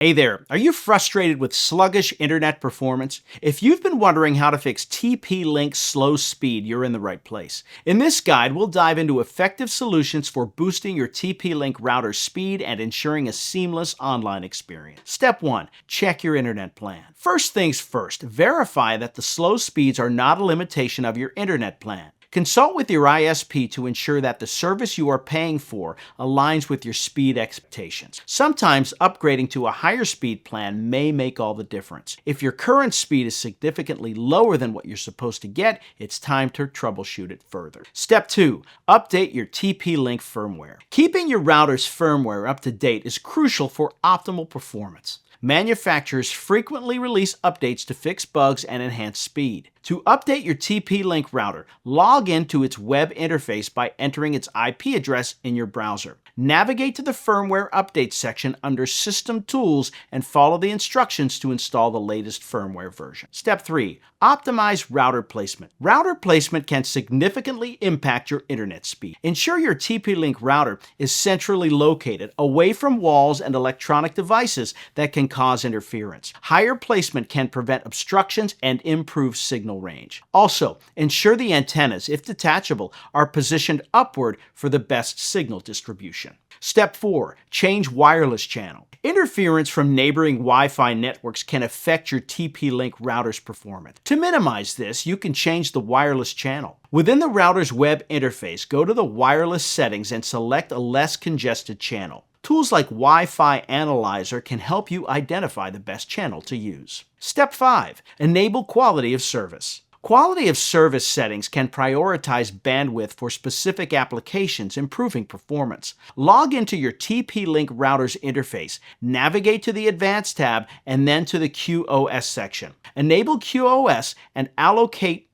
Hey there, are you frustrated with sluggish internet performance? If you've been wondering how to fix TP-Link's slow speed, you're in the right place. In this guide, we'll dive into effective solutions for boosting your TP-Link router's speed and ensuring a seamless online experience. Step 1. Check your internet plan. First things first, verify that the slow speeds are not a limitation of your internet plan. Consult with your ISP to ensure that the service you are paying for aligns with your speed expectations. Sometimes upgrading to a higher speed plan may make all the difference. If your current speed is significantly lower than what you're supposed to get, it's time to troubleshoot it further. Step 2. Update your TP-Link firmware. Keeping your router's firmware up to date is crucial for optimal performance. Manufacturers frequently release updates to fix bugs and enhance speed. To update your TP-Link router, log into its web interface by entering its IP address in your browser. Navigate to the Firmware Update section under System Tools and follow the instructions to install the latest firmware version. Step 3. Optimize router placement. Router placement can significantly impact your internet speed. Ensure your TP-Link router is centrally located, away from walls and electronic devices that can cause interference. Higher placement can prevent obstructions and improve signal range. Also, ensure the antennas, if detachable, are positioned upward for the best signal distribution. Step 4. Change wireless channel. Interference from neighboring Wi-Fi networks can affect your TP-Link router's performance. To minimize this, you can change the wireless channel. Within the router's web interface, go to the wireless settings and select a less congested channel. Tools like Wi-Fi Analyzer can help you identify the best channel to use. Step 5. Enable quality of service. Quality of service settings can prioritize bandwidth for specific applications, improving performance. Log into your TP-Link router's interface, navigate to the Advanced tab, and then to the QoS section. Enable QoS and allocate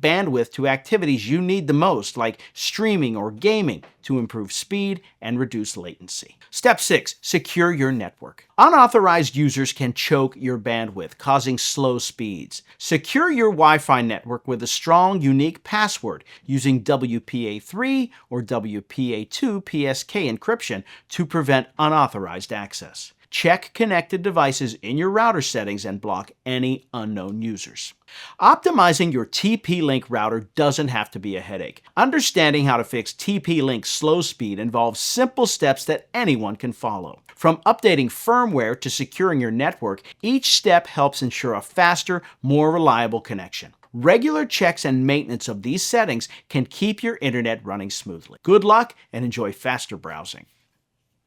bandwidth to activities you need the most, like streaming or gaming, to improve speed and reduce latency. Step 6. Secure your network. Unauthorized users can choke your bandwidth, causing slow speeds. Secure your Wi-Fi network with a strong, unique password using WPA3 or WPA2 PSK encryption to prevent unauthorized access. Check connected devices in your router settings and block any unknown users. Optimizing your TP-Link router doesn't have to be a headache. Understanding how to fix TP-Link's slow speed involves simple steps that anyone can follow. From updating firmware to securing your network, each step helps ensure a faster, more reliable connection. Regular checks and maintenance of these settings can keep your internet running smoothly. Good luck and enjoy faster browsing.